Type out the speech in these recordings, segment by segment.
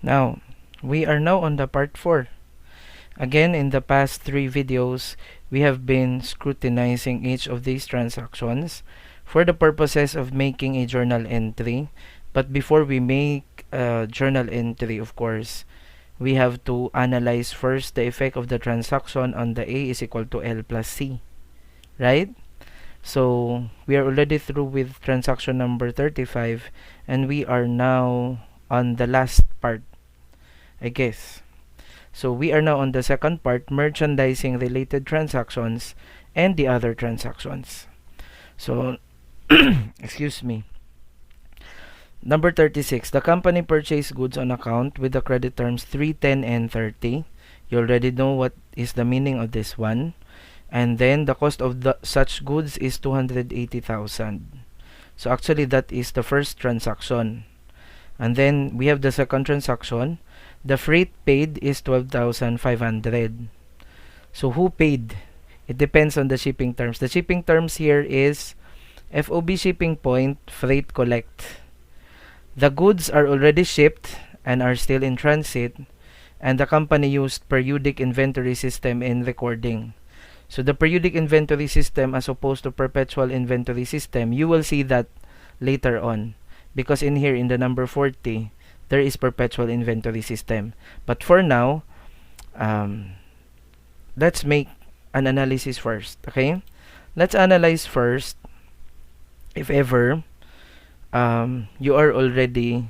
Now, we are now on the part 4. Again, in the past 3 videos, we have been scrutinizing each of these transactions for the purposes of making a journal entry. But before we make a journal entry, of course, we have to analyze first the effect of the transaction on the A is equal to L plus C. Right? So, we are already through with transaction number 35, and we are now on the last part, I guess. So, we are now on the second part, merchandising related transactions and the other transactions. So, excuse me. Number 36, the company purchased goods on account with the credit terms 3, 10, and 30. You already know what is the meaning of this one. And then the cost of such goods is 280,000. So actually that is the first transaction. And then we have the second transaction. The freight paid is 12,500. So who paid? It depends on the shipping terms. The shipping terms here is FOB shipping point, freight collect. The goods are already shipped and are still in transit, and the company used periodic inventory system in recording. So the periodic inventory system as opposed to perpetual inventory system, you will see that later on. Because in here, in the number 40, there is perpetual inventory system. But for now, let's make an analysis first. Okay? Let's analyze first, if ever, you are already,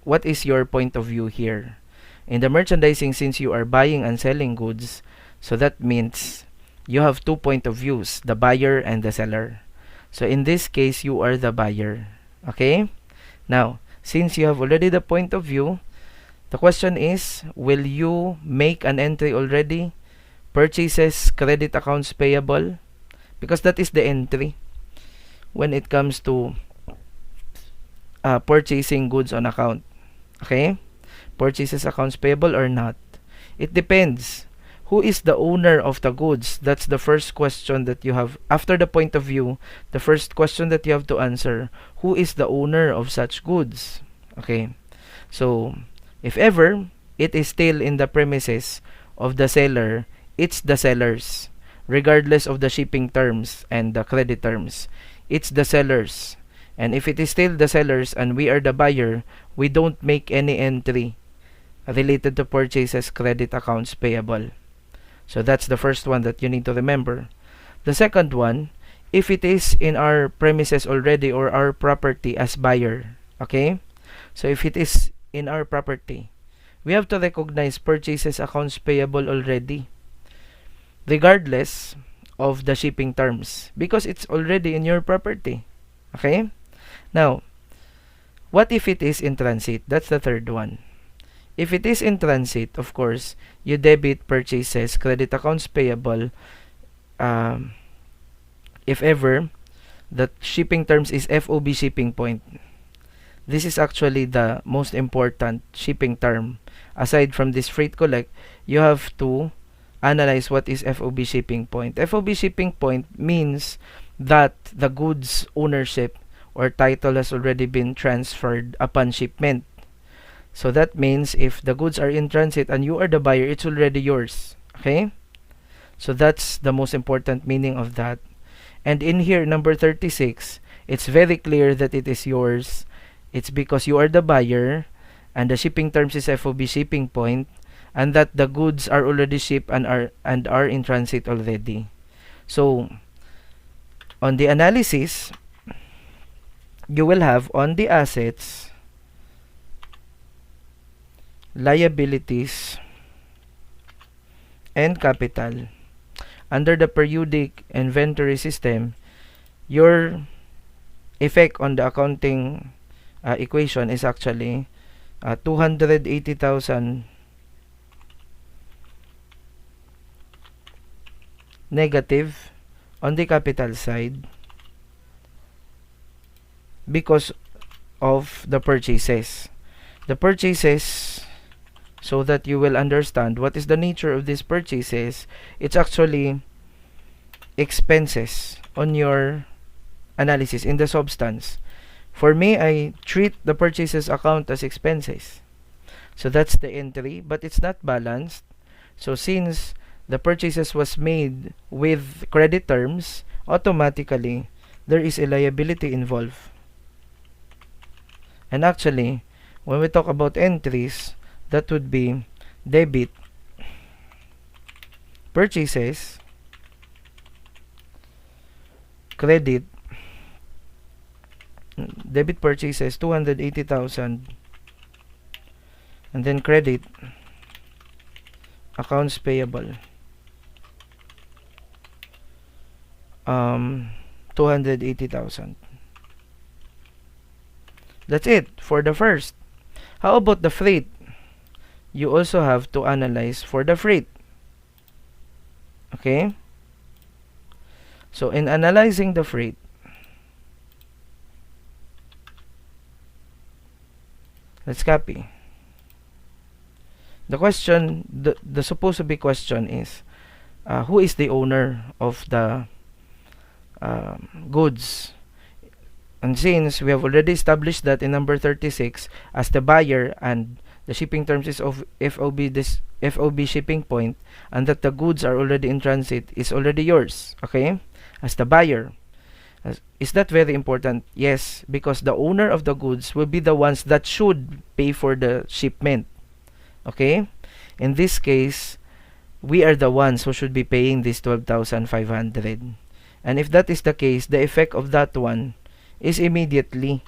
what is your point of view here? In the merchandising, since you are buying and selling goods, so that means you have 2 point of views, the buyer and the seller. So in this case, you are the buyer. Okay? Now, since you have already the point of view, the question is, will you make an entry already? Purchases, credit accounts payable? Because that is the entry when it comes to purchasing goods on account. Okay? Purchases accounts payable or not? It depends. Who is the owner of the goods? That's the first question that you have. After the point of view, the first question that you have to answer, who is the owner of such goods? Okay. So, if ever it is still in the premises of the seller, it's the sellers. Regardless of the shipping terms and the credit terms, it's the sellers. And if it is still the sellers and we are the buyer, we don't make any entry related to purchases, credit accounts payable. So that's the first one that you need to remember. The second one, if it is in our premises already or our property as buyer, okay? So if it is in our property, we have to recognize purchases accounts payable already, regardless of the shipping terms, because it's already in your property. Okay? Now, what if it is in transit? That's the third one. If it is in transit, of course, you debit purchases, credit accounts payable, if ever, the shipping terms is FOB shipping point. This is actually the most important shipping term. Aside from this freight collect, you have to analyze what is FOB shipping point. FOB shipping point means that the goods ownership or title has already been transferred upon shipment. So that means if the goods are in transit and you are the buyer, it's already yours. Okay? So that's the most important meaning of that. And in here, number 36, it's very clear that it is yours. It's because you are the buyer and the shipping terms is FOB shipping point, and that the goods are already shipped and are in transit already. So on the analysis, you will have on the assets, liabilities, and capital. Under the periodic inventory system, your effect on the accounting equation is actually 280,000 negative on the capital side because of the purchases. The purchases, so that you will understand what is the nature of these purchases, it's actually expenses on your analysis in the substance. For me, I treat the purchases account as expenses. So that's the entry, but it's not balanced. So since the purchases was made with credit terms, automatically there is a liability involved. And actually, when we talk about entries, that would be debit purchases, credit, debit purchases 280,000, and then credit accounts payable 280,000. That's it for the first. How about the freight? You also have to analyze for the freight. Okay? So in analyzing the freight, let's copy. The question, the supposed to be question is, who is the owner of the goods? And since we have already established that in number 36 as the buyer, and the shipping terms is of FOB shipping point, and that the goods are already in transit, is already yours, okay, as the buyer. Is that very important? Yes, because the owner of the goods will be the ones that should pay for the shipment. Okay? In this case, we are the ones who should be paying this 12,500. And if that is the case, the effect of that one is immediately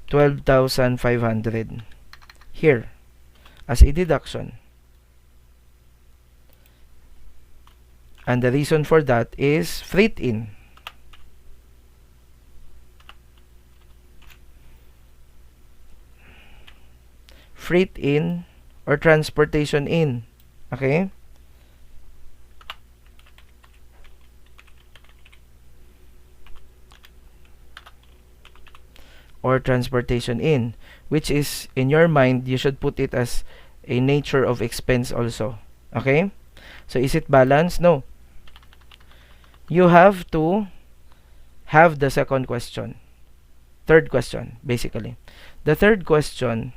12,500 here as a deduction. And the reason for that is freight in. Freight in or transportation in. Okay? Or transportation in, which is in your mind, you should put it as a nature of expense also. Okay? So is it balanced? No. You have to have the second question. Third question, basically. The third question,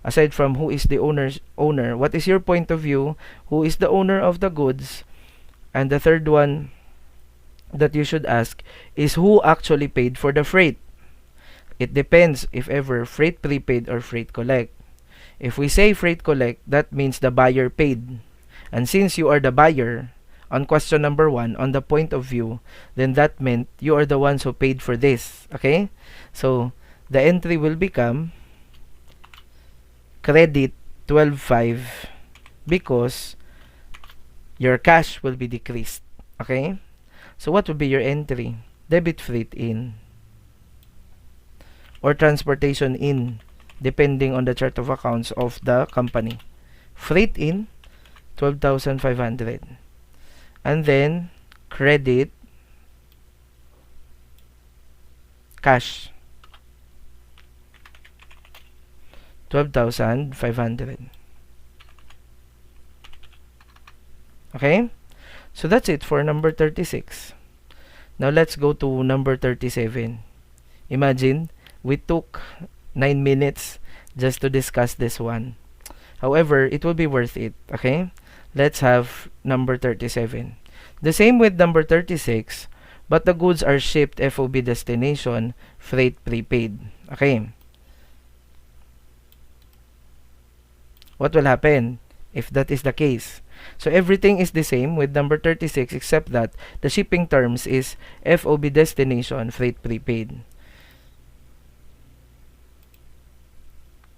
aside from who is the owner, what is your point of view? Who is the owner of the goods? And the third one that you should ask is who actually paid for the freight? It depends if ever freight prepaid or freight collect. If we say freight collect, that means the buyer paid. And since you are the buyer, on question number 1, on the point of view, then that meant you are the ones who paid for this. Okay? So, the entry will become credit 12,500 because your cash will be decreased. Okay? So, what will be your entry? Debit freight in or transportation in, depending on the chart of accounts of the company. Freight in 12,500, and then credit cash 12,500. Okay, so that's it for number 36. Now let's go to number 37. Imagine we took 9 minutes just to discuss this one. However, it will be worth it. Okay, let's have number 37. The same with number 36, but the goods are shipped FOB destination, freight prepaid. Okay, what will happen if that is the case? So everything is the same with number 36 except that the shipping terms is FOB destination, freight prepaid.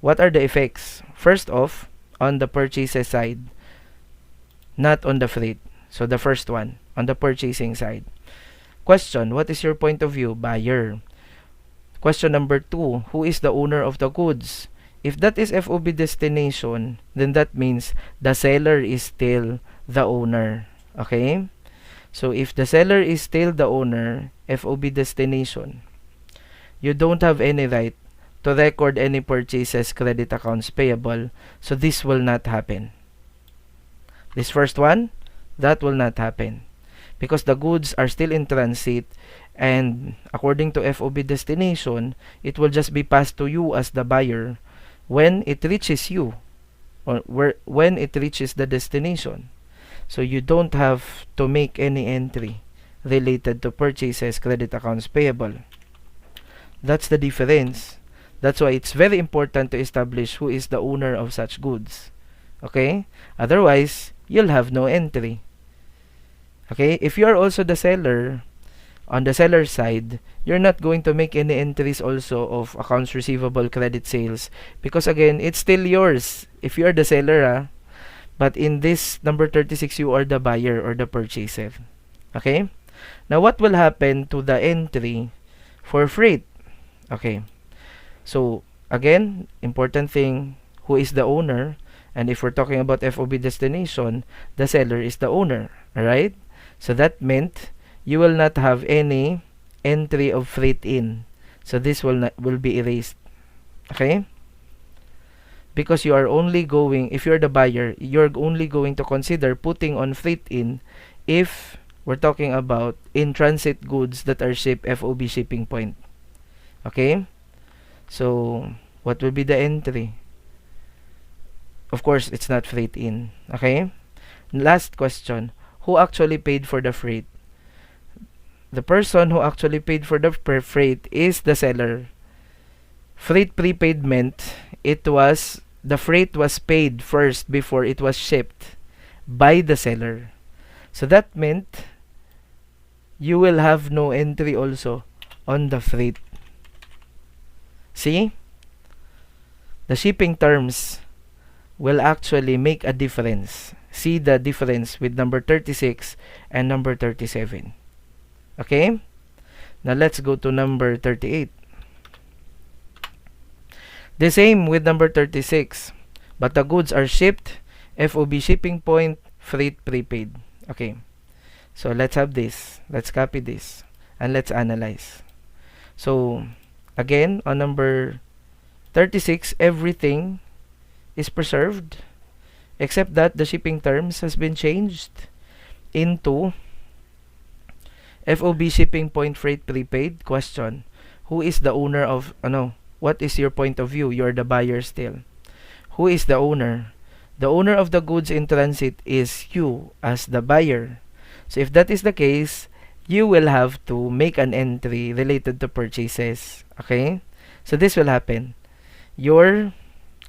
What are the effects? First off, on the purchases side, not on the freight. So the first one, on the purchasing side. Question, what is your point of view? Buyer. Question number 2, who is the owner of the goods? If that is FOB destination, then that means the seller is still the owner. Okay? So if the seller is still the owner, FOB destination, you don't have any right to record any purchases credit accounts payable. So this will not happen. This first one, that will not happen. Because the goods are still in transit, and according to FOB destination, it will just be passed to you as the buyer when it reaches you, or when it reaches the destination. So you don't have to make any entry related to purchases, credit accounts payable. That's the difference. That's why it's very important to establish who is the owner of such goods. Okay? Otherwise, you'll have no entry. Okay? If you are also the seller, on the seller side, you're not going to make any entries also of accounts receivable, credit sales, because again, it's still yours if you are the seller. But in this number 36, you are the buyer or the purchaser. Okay? Now, what will happen to the entry for freight? Okay. So, again, important thing, who is the owner? And if we're talking about FOB destination, the seller is the owner. Alright? So, that meant you will not have any entry of freight in. So, this will be erased. Okay? Because you are only going, if you're the buyer, you're only going to consider putting on freight in if we're talking about in-transit goods that are shipped FOB shipping point. Okay? So, what will be the entry? Of course, it's not freight in. Okay? Last question. Who actually paid for the freight? The person who actually paid for the freight is the seller. Freight prepaid meant the freight was paid first before it was shipped by the seller. So that meant you will have no entry also on the freight. See? The shipping terms will actually make a difference. See the difference with number 36 and number 37. Okay? Now let's go to number 38. The same with number 36, but the goods are shipped FOB shipping point, freight prepaid. Okay. So let's have this. Let's copy this and let's analyze. So again, on number 36, everything is preserved except that the shipping terms has been changed into FOB shipping point, freight prepaid. Question: who is the owner of what is your point of view? You're the buyer still. Who is the owner? The owner of the goods in transit is you as the buyer. So if that is the case, you will have to make an entry related to purchases. Okay? So this will happen. Your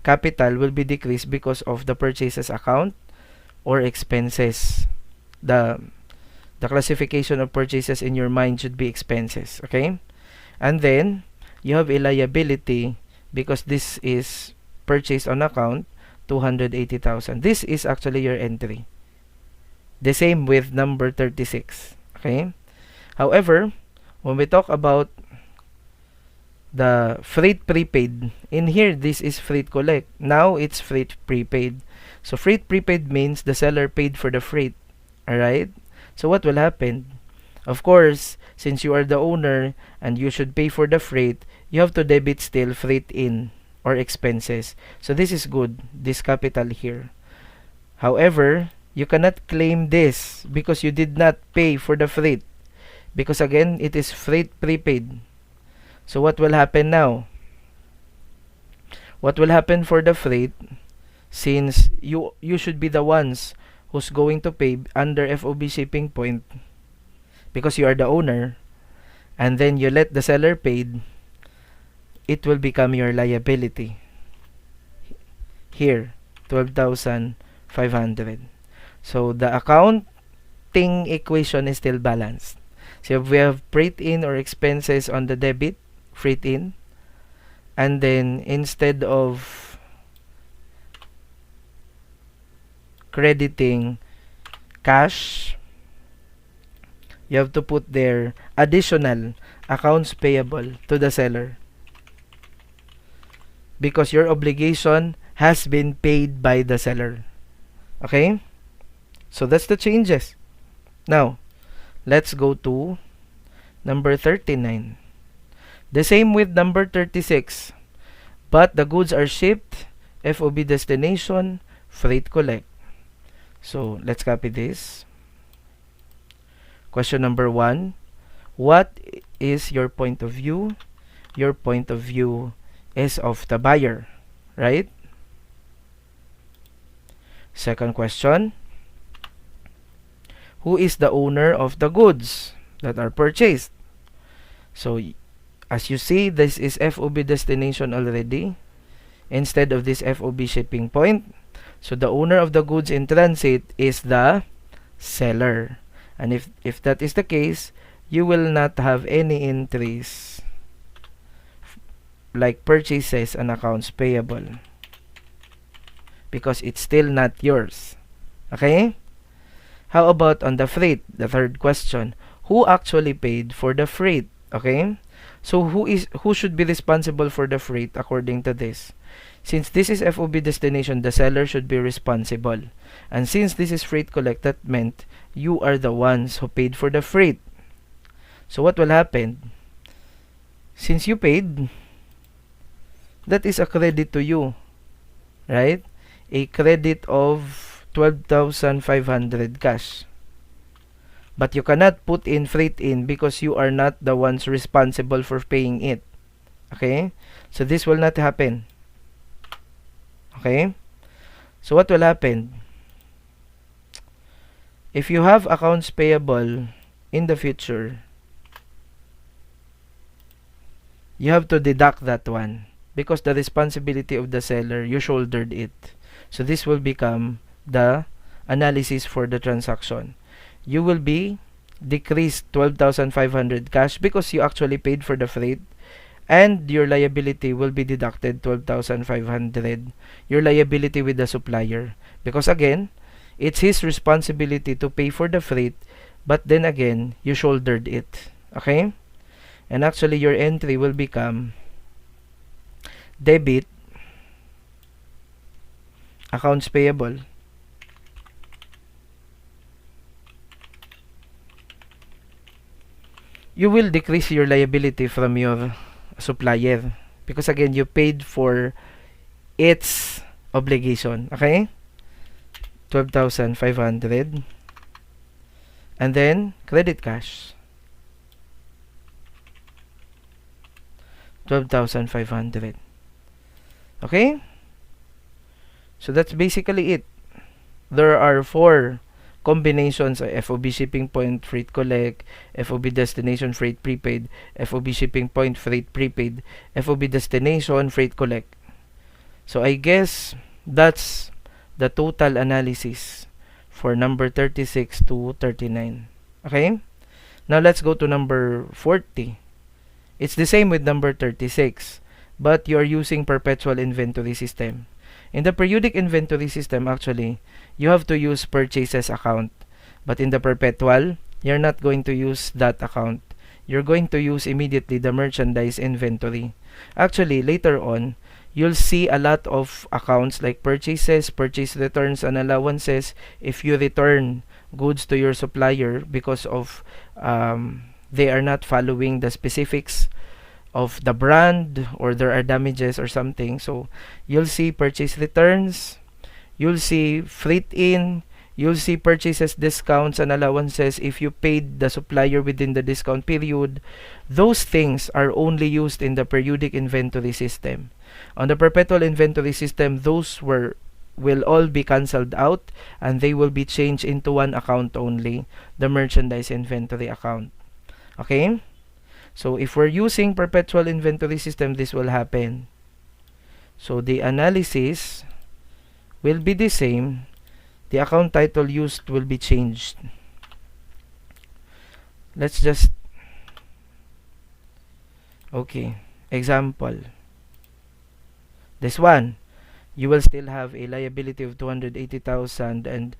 capital will be decreased because of the purchases account or expenses. The classification of purchases in your mind should be expenses. Okay? And then, you have a liability because this is purchased on account, 280,000. This is actually your entry. The same with number 36. Okay? However, when we talk about the freight prepaid, in here, this is freight collect. Now, it's freight prepaid. So, freight prepaid means the seller paid for the freight. Alright? So, what will happen? Of course, since you are the owner and you should pay for the freight, you have to debit still freight in or expenses. So this is good, this capital here. However, you cannot claim this because you did not pay for the freight. Because again, it is freight prepaid. So what will happen now? What will happen for the freight, since you should be the ones who's going to pay under FOB shipping point, because you are the owner, and then you let the seller paid, it will become your liability. Here, 12,500. So the accounting equation is still balanced. So if we have freight in or expenses on the debit, freight in, and then instead of crediting cash, you have to put there additional accounts payable to the seller because your obligation has been paid by the seller. Okay? So that's the changes. Now, let's go to number 39. The same with number 36. But the goods are shipped, FOB destination, freight collect. So, let's copy this. Question number 1. What is your point of view? Your point of view is of the buyer, right? Second question, who is the owner of the goods that are purchased? So as you see, this is FOB destination already instead of this FOB shipping point. So the owner of the goods in transit is the seller. And if that is the case, you will not have any entries like purchases and accounts payable because it's still not yours. Okay? How about on the freight? The third question. Who actually paid for the freight? Okay? So who should be responsible for the freight according to this? Since this is FOB destination, the seller should be responsible. And since this is freight collect, that meant you are the ones who paid for the freight. So what will happen? Since you paid, that is a credit to you, right? A credit of 12,500 cash. But you cannot put in freight in because you are not the ones responsible for paying it. Okay? So this will not happen. Okay? So what will happen? If you have accounts payable in the future, you have to deduct that one because the responsibility of the seller, you shouldered it. So this will become the analysis for the transaction. You will be decreased 12,500 cash because you actually paid for the freight, and your liability will be deducted 12,500, your liability with the supplier, because again, it's his responsibility to pay for the freight, but then again, you shouldered it. Okay? And actually, your entry will become debit accounts payable. You will decrease your liability from your supplier because again, you paid for its obligation. Okay? 12,500. And then, credit cash. 12,500. Okay? So that's basically it. There are 4 combinations: FOB shipping point, freight collect, FOB destination, freight prepaid, FOB shipping point, freight prepaid, FOB destination, freight collect. So I guess that's the total analysis for number 36 to 39. Okay? Now let's go to number 40. It's the same with number 36, but you're using perpetual inventory system. In the periodic inventory system, actually, you have to use purchases account. But in the perpetual, you're not going to use that account. You're going to use immediately the merchandise inventory. Actually, later on, you'll see a lot of accounts like purchases, purchase returns, and allowances if you return goods to your supplier because of they are not following the specifics of the brand, or there are damages or something. So you'll see purchase returns, you'll see freight in, you'll see purchases, discounts, and allowances if you paid the supplier within the discount period. Those things are only used in the periodic inventory system. On the perpetual inventory system, those will all be cancelled out and they will be changed into one account only, the merchandise inventory account. Okay? So if we're using perpetual inventory system, this will happen. So the analysis will be the same. The account title used will be changed. Let's just... Okay. Example. This one. You will still have a liability of 280,000 and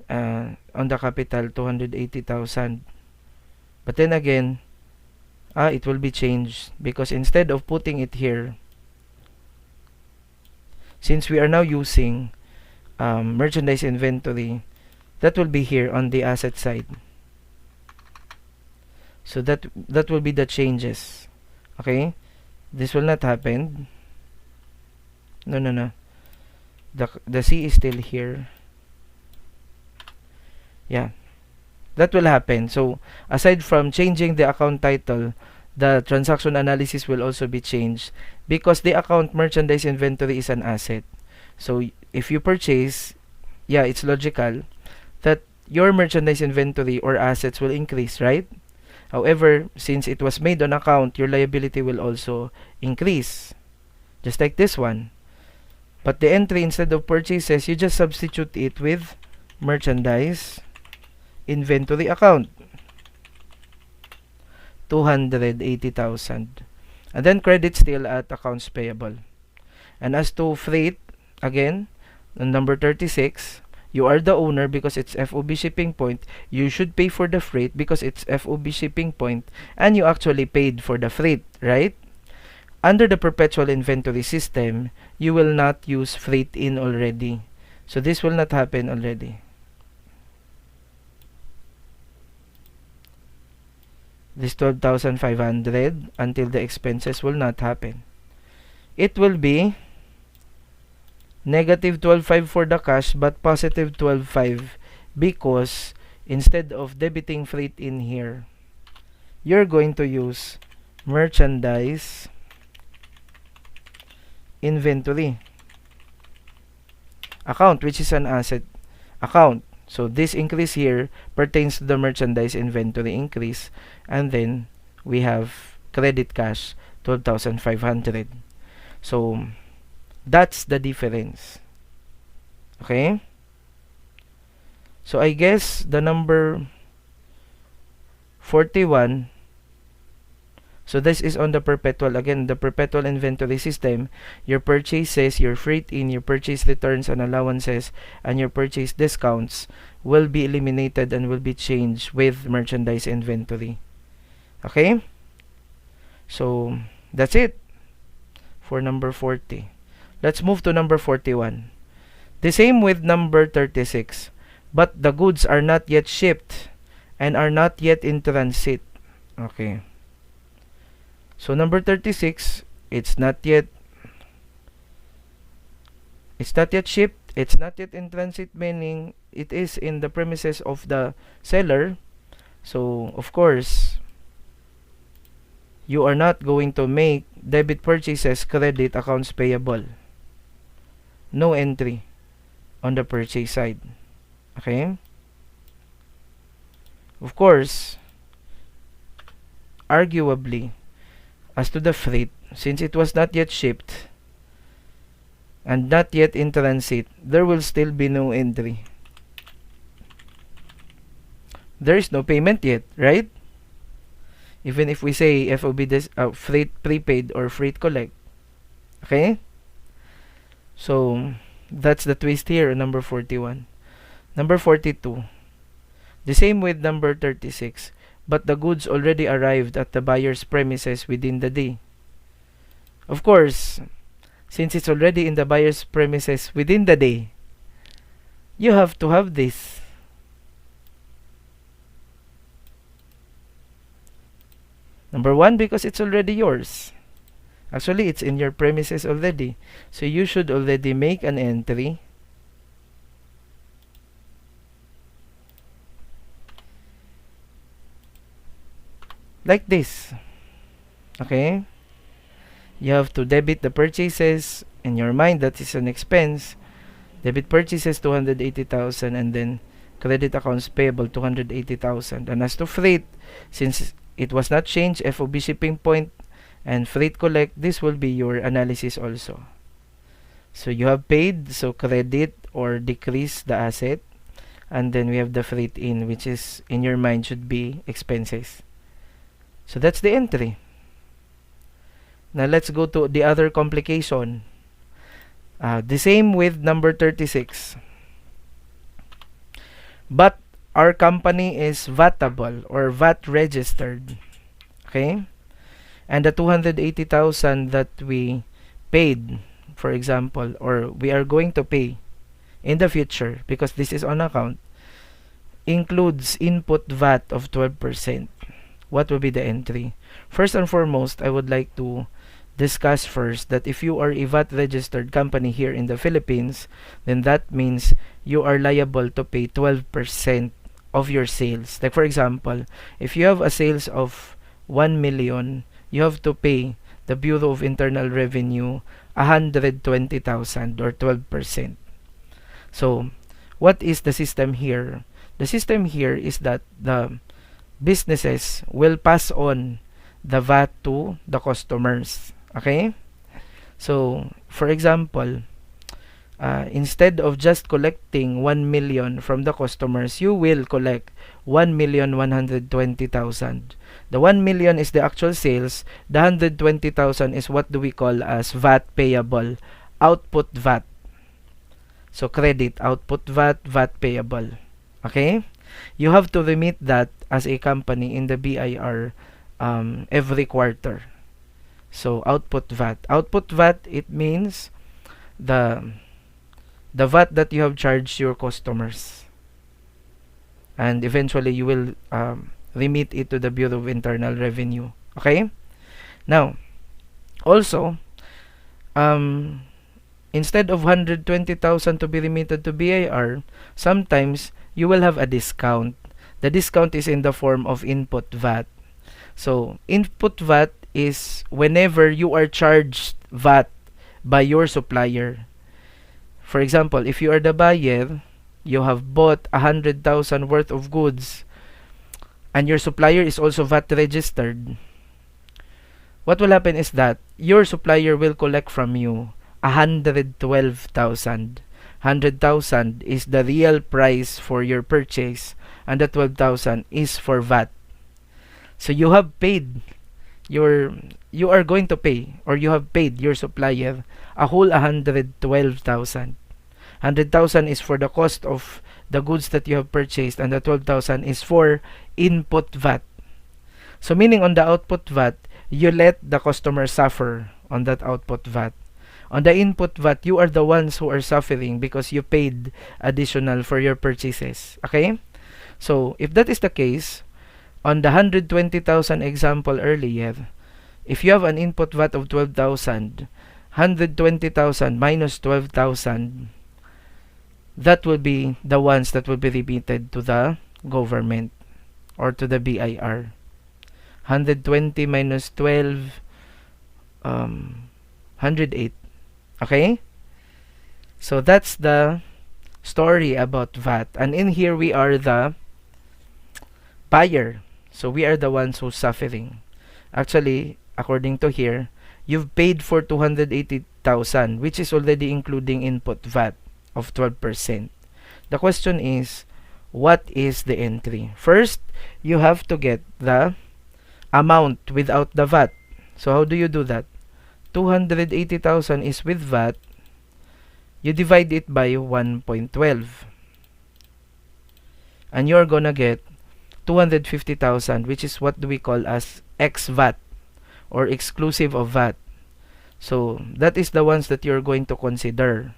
on the capital 280,000. But then again, it will be changed because instead of putting it here, since we are now using merchandise inventory, that will be here on the asset side. So that will be the changes. Okay? This will not happen. No. The C is still here. Yeah. That will happen. So aside from changing the account title, the transaction analysis will also be changed because the account merchandise inventory is an asset. So if you purchase, yeah, it's logical that your merchandise inventory or assets will increase, right? However, since it was made on account, your liability will also increase, just like this one. But the entry, instead of purchases, you just substitute it with merchandise inventory account, 280,000. And then credit still at accounts payable. And as to freight, again, on number 36, you are the owner because it's FOB shipping point. You should pay for the freight because it's FOB shipping point, and you actually paid for the freight, right? Under the perpetual inventory system, you will not use freight in already. So this will not happen already. This 12,500 until the expenses will not happen. It will be negative 12,500 for the cash but positive 12,500 because instead of debiting freight in here, you're going to use merchandise inventory account, which is an asset account. So this increase here pertains to the merchandise inventory increase, and then we have credit cash 12,500. So that's the difference. Okay? So I guess the number 41, so this is on the perpetual. Again, the perpetual inventory system, your purchases, your freight in, your purchase returns and allowances, and your purchase discounts will be eliminated and will be changed with merchandise inventory. Okay? So that's it for number 40. Let's move to number 41. The same with number 36, but the goods are not yet shipped and are not yet in transit. Okay. So number 36, it's not yet shipped, it's not yet in transit, meaning it is in the premises of the seller. So of course, you are not going to make debit purchases credit accounts payable. No entry on the purchase side. Okay? Of course, arguably, as to the freight, since it was not yet shipped and not yet in transit, there will still be no entry. There is no payment yet, right? Even if we say FOB freight prepaid or freight collect. Okay? So that's the twist here on number 41. Number 42. The same with number 36, but the goods already arrived at the buyer's premises within the day. Of course, since it's already in the buyer's premises within the day, you have to have this. Number 1, because it's already yours. Actually, it's in your premises already. So you should already make an entry like this. Okay? You have to debit the purchases. In your mind, that is an expense. Debit purchases 280,000 and then credit accounts payable 280,000. And as to freight, since it was not changed, FOB shipping point and freight collect, this will be your analysis also. So you have paid, so credit or decrease the asset, and then we have the freight in, which is in your mind should be expenses. So that's the entry. Now let's go to the other complication. The same with number 36. But our company is VATable or VAT registered. Okay? And the 280,000 that we paid, for example, or we are going to pay in the future, because this is on account, includes input VAT of 12%. What will be the entry? First and foremost, I would like to discuss first that if you are a VAT registered company here in the Philippines, then that means you are liable to pay 12% of your sales. Like for example, if you have a sales of 1 million, you have to pay the Bureau of Internal Revenue 120,000 or 12%. So, what is the system here? The system here is that the businesses will pass on the VAT to the customers. Okay? So, for example, instead of just collecting 1 million from the customers, you will collect 1,120,000. The 1 million is the actual sales. The 120,000 is what do we call as VAT payable, output VAT. So credit, output VAT, VAT payable. Okay? You have to remit that as a company in the BIR every quarter. So output VAT. Output VAT, it means the VAT that you have charged your customers. And eventually you will remit it to the Bureau of Internal Revenue. Okay? Now, also, instead of 120,000 to be remitted to BIR, sometimes you will have a discount. The discount is in the form of input VAT. So, input VAT is whenever you are charged VAT by your supplier. For example, if you are the buyer, you have bought 100,000 worth of goods and your supplier is also VAT registered. What will happen is that your supplier will collect from you 112,000. 100,000 is the real price for your purchase and the 12,000 is for VAT. So you have paid you are going to pay, or you have paid your supplier a whole 112,000. 100,000 is for the cost of the goods that you have purchased and the 12,000 is for input VAT. So meaning on the output VAT, you let the customer suffer on that output VAT. On the input VAT, you are the ones who are suffering because you paid additional for your purchases. Okay? So, if that is the case, on the 120,000 example earlier, if you have an input VAT of 12,000, 120,000 minus 12,000, that will be the ones that will be remitted to the government or to the BIR. 120 minus 12, 108. Okay? So that's the story about VAT. And in here we are the buyer. So we are the ones who's suffering. Actually, according to here, you've paid for 280,000, which is already including input VAT of 12%. The question is, what is the entry? First, you have to get the amount without the VAT. So how do you do that? 280,000 is with VAT. You divide it by 1.12. And you're gonna get 250,000, which is what do we call as ex-VAT or exclusive of VAT. So that is the ones that you're going to consider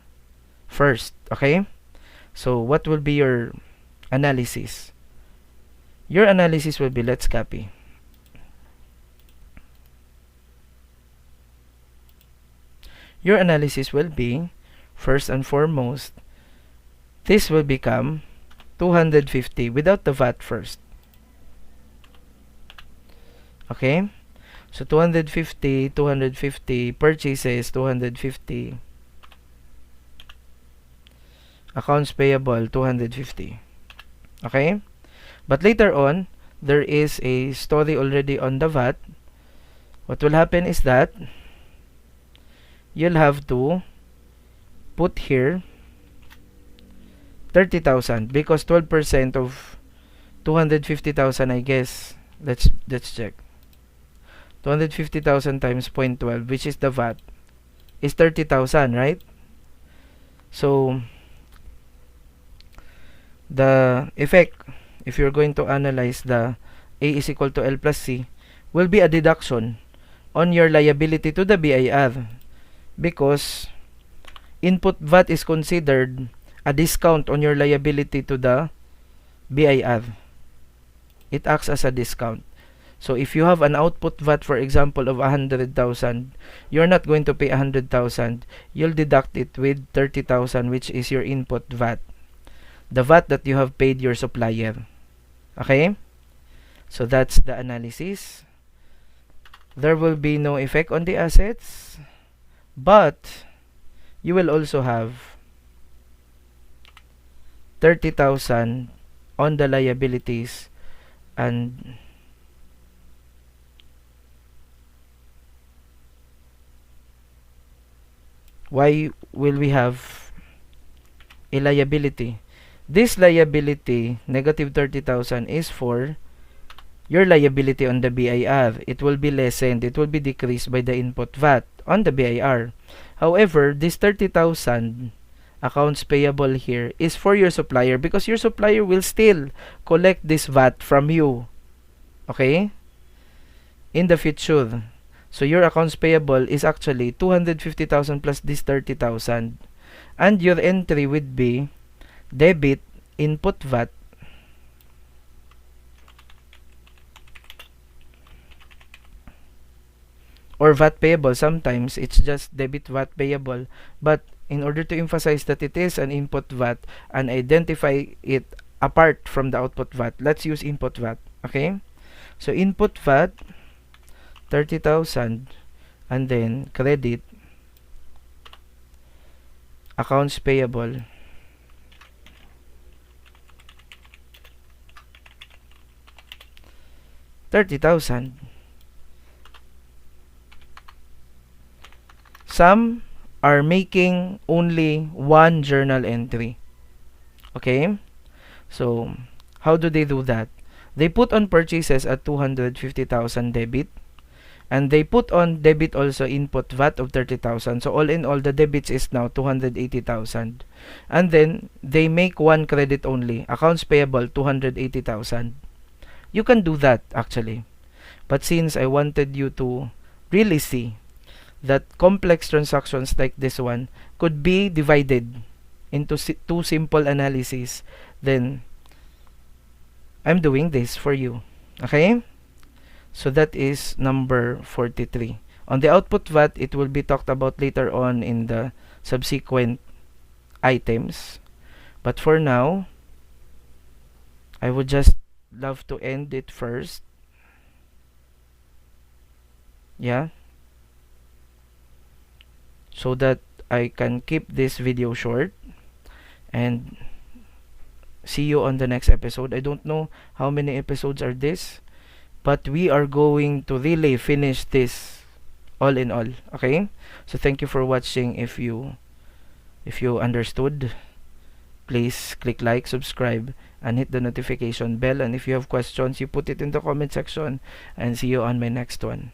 first. Okay? So what will be your analysis? Your analysis will be, let's copy. Your analysis will be, first and foremost, this will become 250 without the VAT first. Okay? So 250, 250, purchases, 250, accounts payable, 250. Okay? But later on, there is a story already on the VAT. What will happen is that you'll have to put here 30,000 because 12% of 250,000, I guess. Let's check. 250,000 times 0.12, which is the VAT, is 30,000, right? So the effect, if you're going to analyze the A is equal to L plus C, will be a deduction on your liability to the BIR because input VAT is considered a discount on your liability to the BIR. It acts as a discount. So if you have an output VAT, for example, of 100,000, you're not going to pay 100,000. You'll deduct it with 30,000, which is your input VAT. The VAT that you have paid your supplier. Okay? So that's the analysis. there will be no effect on the assets, but you will also have 30,000 on the liabilities. And why will we have a liability? This liability, negative 30,000, is for your liability on the BIR. It will be lessened, it will be decreased by the input VAT on the BIR. However, this 30,000 accounts payable here is for your supplier, because your supplier will still collect this VAT from you, okay, in the future. So your accounts payable is actually 250,000 plus this 30,000, and your entry would be debit input VAT or VAT payable. Sometimes it's just debit VAT payable, but in order to emphasize that it is an input VAT and identify it apart from the output VAT, let's use input VAT, okay? So input VAT 30,000, and then credit accounts payable 30,000. Some are making only one journal entry, okay? So how do they do that? They put on purchases at 250,000 debit, and they put on debit also input VAT of 30,000. So all in all, the debits is now 280,000. And then they make one credit only, accounts payable 280,000. You can do that actually. But since I wanted you to really see that complex transactions like this one could be divided into two simple analyses, then I'm doing this for you, okay? So that is number 43. On the output VAT, it will be talked about later on in the subsequent items. But for now, I would just love to end it first. Yeah. So that I can keep this video short and see you on the next episode. I don't know how many episodes are this, but we are going to really finish this all in all, okay? So thank you for watching. If you understood, please click like, subscribe, and hit the notification bell. And if you have questions, you put it in the comment section, and see you on my next one.